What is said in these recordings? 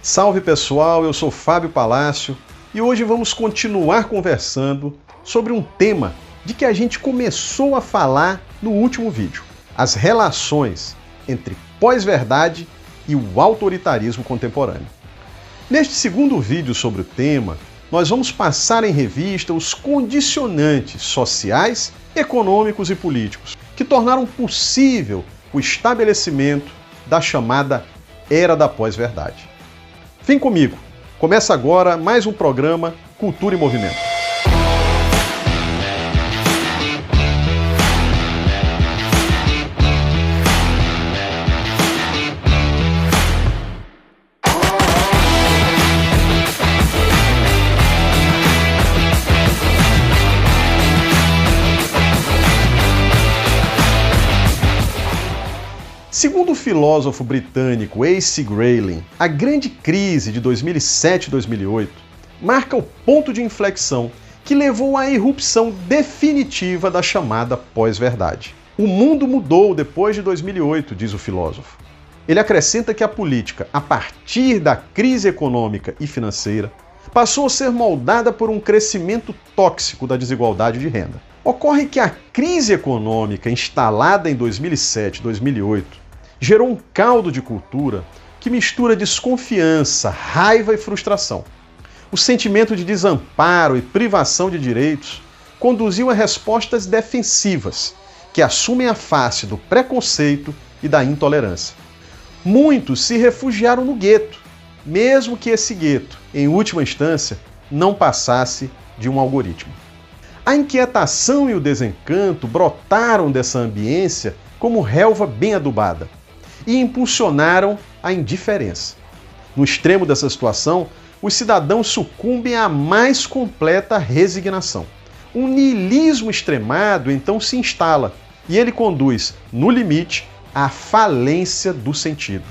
Salve pessoal, eu sou Fábio Palácio e hoje vamos continuar conversando sobre um tema de que a gente começou a falar no último vídeo: as relações entre pós-verdade e o autoritarismo contemporâneo. Neste segundo vídeo sobre o tema, nós vamos passar em revista os condicionantes sociais, econômicos e políticos que tornaram possível o estabelecimento da chamada Era da Pós-Verdade. Vem comigo, começa agora mais um programa Cultura e Movimento. Segundo o filósofo britânico A.C. Grayling, a grande crise de 2007 e 2008 marca o ponto de inflexão que levou à irrupção definitiva da chamada pós-verdade. O mundo mudou depois de 2008, diz o filósofo. Ele acrescenta que a política, a partir da crise econômica e financeira, passou a ser moldada por um crescimento tóxico da desigualdade de renda. Ocorre que a crise econômica instalada em 2007 e 2008 gerou um caldo de cultura que mistura desconfiança, raiva e frustração. O sentimento de desamparo e privação de direitos conduziu a respostas defensivas, que assumem a face do preconceito e da intolerância. Muitos se refugiaram no gueto, mesmo que esse gueto, em última instância, não passasse de um algoritmo. A inquietação e o desencanto brotaram dessa ambiência como relva bem adubada e impulsionaram a indiferença. No extremo dessa situação, os cidadãos sucumbem à mais completa resignação. Um niilismo extremado então se instala e ele conduz, no limite, à falência do sentido.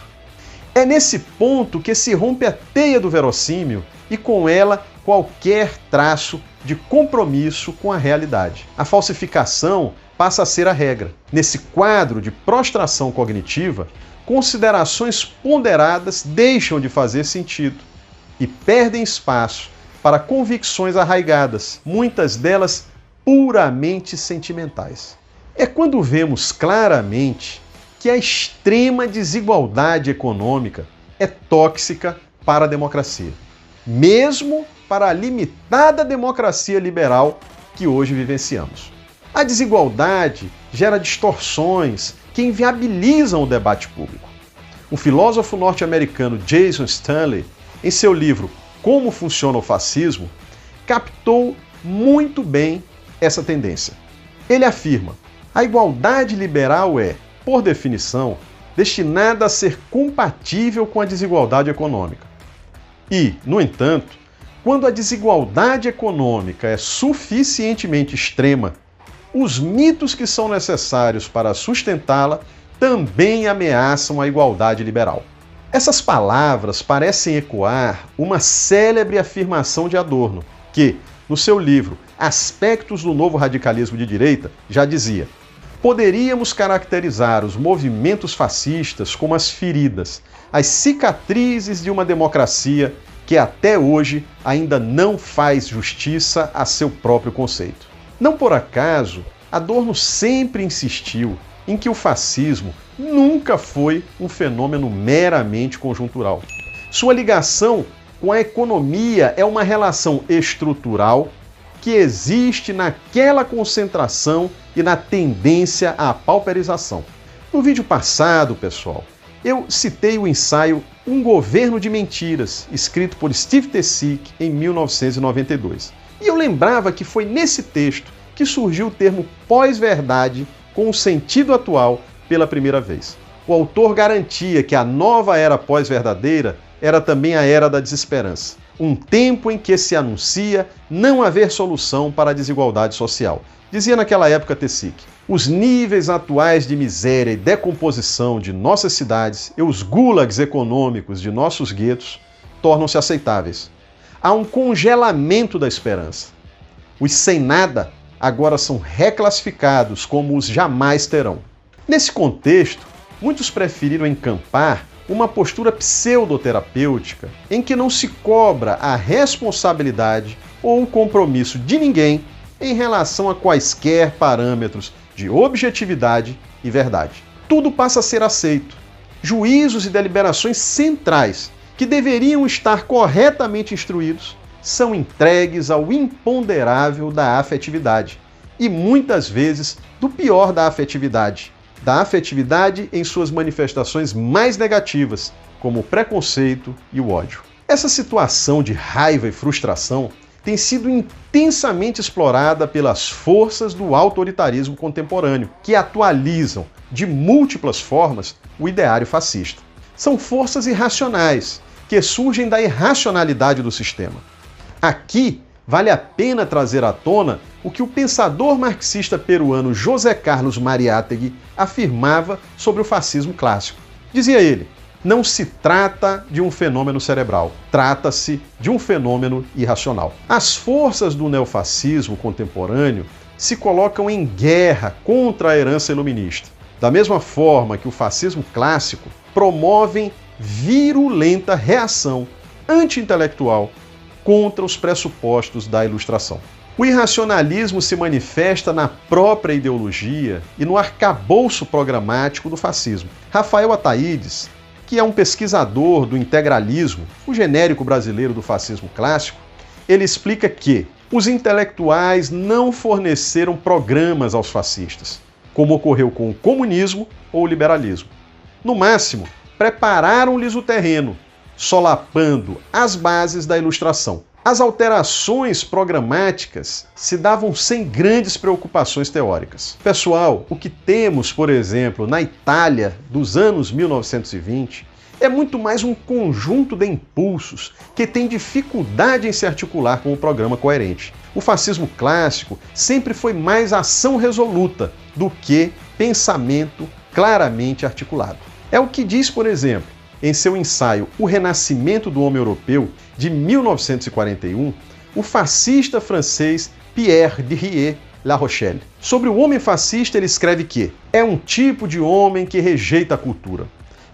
É nesse ponto que se rompe a teia do verossímil e com ela qualquer traço de compromisso com a realidade. A falsificação passa a ser a regra. Nesse quadro de prostração cognitiva, considerações ponderadas deixam de fazer sentido e perdem espaço para convicções arraigadas, muitas delas puramente sentimentais. É quando vemos claramente que a extrema desigualdade econômica é tóxica para a democracia, mesmo para a limitada democracia liberal que hoje vivenciamos. A desigualdade gera distorções que inviabilizam o debate público. O filósofo norte-americano Jason Stanley, em seu livro Como Funciona o Fascismo, captou muito bem essa tendência. Ele afirma: a igualdade liberal é, por definição, destinada a ser compatível com a desigualdade econômica. E, no entanto, quando a desigualdade econômica é suficientemente extrema, os mitos que são necessários para sustentá-la também ameaçam a igualdade liberal. Essas palavras parecem ecoar uma célebre afirmação de Adorno, que, no seu livro Aspectos do Novo Radicalismo de Direita, já dizia: poderíamos caracterizar os movimentos fascistas como as feridas, as cicatrizes de uma democracia que até hoje ainda não faz justiça a seu próprio conceito. Não por acaso, Adorno sempre insistiu em que o fascismo nunca foi um fenômeno meramente conjuntural. Sua ligação com a economia é uma relação estrutural que existe naquela concentração e na tendência à pauperização. No vídeo passado, pessoal, eu citei o ensaio Um Governo de Mentiras, escrito por Steve Tessic em 1992. E eu lembrava que foi nesse texto que surgiu o termo pós-verdade com o sentido atual pela primeira vez. O autor garantia que a nova era pós-verdadeira era também a era da desesperança, um tempo em que se anuncia não haver solução para a desigualdade social. Dizia naquela época Tessic: os níveis atuais de miséria e decomposição de nossas cidades e os gulags econômicos de nossos guetos tornam-se aceitáveis. Há um congelamento da esperança. Os sem nada agora são reclassificados como os jamais terão. Nesse contexto, muitos preferiram encampar uma postura pseudoterapêutica em que não se cobra a responsabilidade ou o compromisso de ninguém em relação a quaisquer parâmetros de objetividade e verdade. Tudo passa a ser aceito. Juízos e deliberações centrais, que deveriam estar corretamente instruídos, são entregues ao imponderável da afetividade e muitas vezes do pior da afetividade em suas manifestações mais negativas, como o preconceito e o ódio. Essa situação de raiva e frustração tem sido intensamente explorada pelas forças do autoritarismo contemporâneo, que atualizam de múltiplas formas o ideário fascista. São forças irracionais, que surgem da irracionalidade do sistema. Aqui, vale a pena trazer à tona o que o pensador marxista peruano José Carlos Mariátegui afirmava sobre o fascismo clássico. Dizia ele: não se trata de um fenômeno cerebral, trata-se de um fenômeno irracional. As forças do neofascismo contemporâneo se colocam em guerra contra a herança iluminista. Da mesma forma que o fascismo clássico, promovem virulenta reação anti-intelectual contra os pressupostos da Ilustração. O irracionalismo se manifesta na própria ideologia e no arcabouço programático do fascismo. Rafael Ataídes, que é um pesquisador do integralismo, o genérico brasileiro do fascismo clássico, ele explica que os intelectuais não forneceram programas aos fascistas, como ocorreu com o comunismo ou o liberalismo. No máximo, prepararam-lhes o terreno, solapando as bases da Ilustração. As alterações programáticas se davam sem grandes preocupações teóricas. Pessoal, o que temos, por exemplo, na Itália dos anos 1920 é muito mais um conjunto de impulsos que tem dificuldade em se articular com um programa coerente. O fascismo clássico sempre foi mais ação resoluta do que pensamento claramente articulado. É o que diz, por exemplo, em seu ensaio O Renascimento do Homem Europeu, de 1941, o fascista francês Pierre de La Rochelle. Sobre o homem fascista, ele escreve que é um tipo de homem que rejeita a cultura.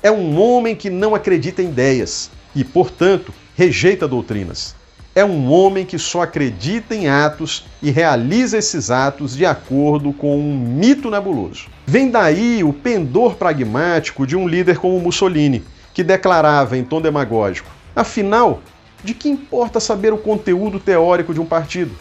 É um homem que não acredita em ideias e, portanto, rejeita doutrinas. É um homem que só acredita em atos e realiza esses atos de acordo com um mito nebuloso. Vem daí o pendor pragmático de um líder como Mussolini, que declarava em tom demagógico: afinal, de que importa saber o conteúdo teórico de um partido?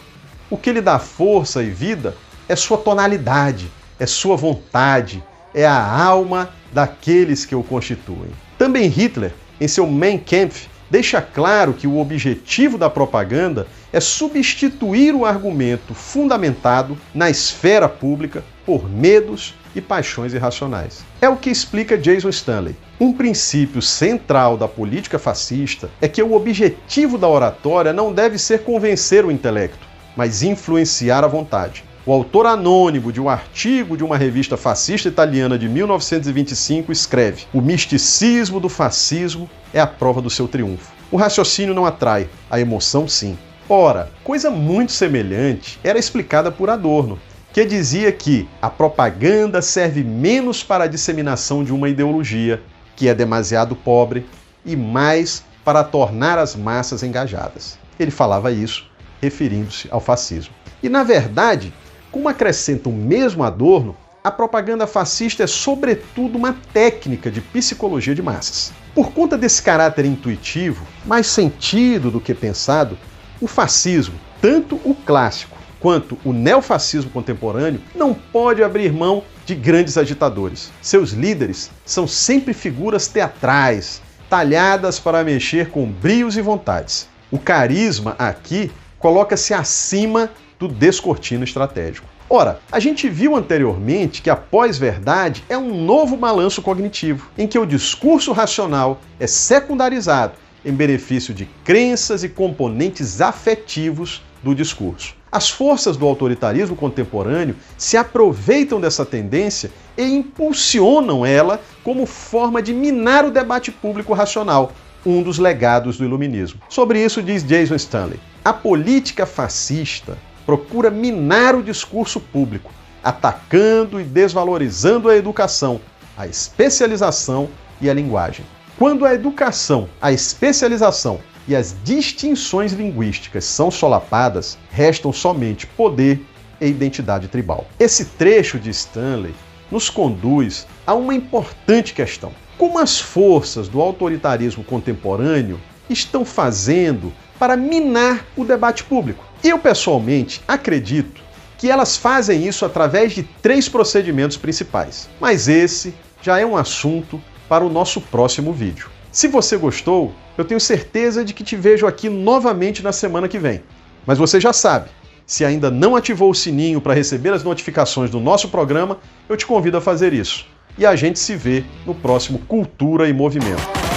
O que lhe dá força e vida é sua tonalidade, é sua vontade, é a alma daqueles que o constituem. Também Hitler, em seu Mein Kampf, deixa claro que o objetivo da propaganda é substituir o argumento fundamentado na esfera pública por medos e paixões irracionais. É o que explica Jason Stanley. Um princípio central da política fascista é que o objetivo da oratória não deve ser convencer o intelecto, mas influenciar a vontade. O autor anônimo de um artigo de uma revista fascista italiana de 1925 escreve: o misticismo do fascismo é a prova do seu triunfo. O raciocínio não atrai, a emoção sim. Ora, coisa muito semelhante era explicada por Adorno, que dizia que a propaganda serve menos para a disseminação de uma ideologia, que é demasiado pobre, e mais para tornar as massas engajadas. Ele falava isso referindo-se ao fascismo. E, na verdade, como acrescenta o mesmo Adorno, a propaganda fascista é sobretudo uma técnica de psicologia de massas. Por conta desse caráter intuitivo, mais sentido do que pensado, o fascismo, tanto o clássico quanto o neofascismo contemporâneo, não pode abrir mão de grandes agitadores. Seus líderes são sempre figuras teatrais, talhadas para mexer com brios e vontades. O carisma aqui coloca-se acima do descortino estratégico. Ora, a gente viu anteriormente que a pós-verdade é um novo balanço cognitivo, em que o discurso racional é secundarizado em benefício de crenças e componentes afetivos do discurso. As forças do autoritarismo contemporâneo se aproveitam dessa tendência e impulsionam ela como forma de minar o debate público racional, um dos legados do iluminismo. Sobre isso diz Jason Stanley: a política fascista procura minar o discurso público, atacando e desvalorizando a educação, a especialização e a linguagem. Quando a educação, a especialização e as distinções linguísticas são solapadas, restam somente poder e identidade tribal. Esse trecho de Stanley nos conduz a uma importante questão. Como as forças do autoritarismo contemporâneo estão fazendo para minar o debate público? Eu, pessoalmente, acredito que elas fazem isso através de 3 procedimentos principais. Mas esse já é um assunto para o nosso próximo vídeo. Se você gostou, eu tenho certeza de que te vejo aqui novamente na semana que vem. Mas você já sabe, se ainda não ativou o sininho para receber as notificações do nosso programa, eu te convido a fazer isso. E a gente se vê no próximo Cultura e Movimento.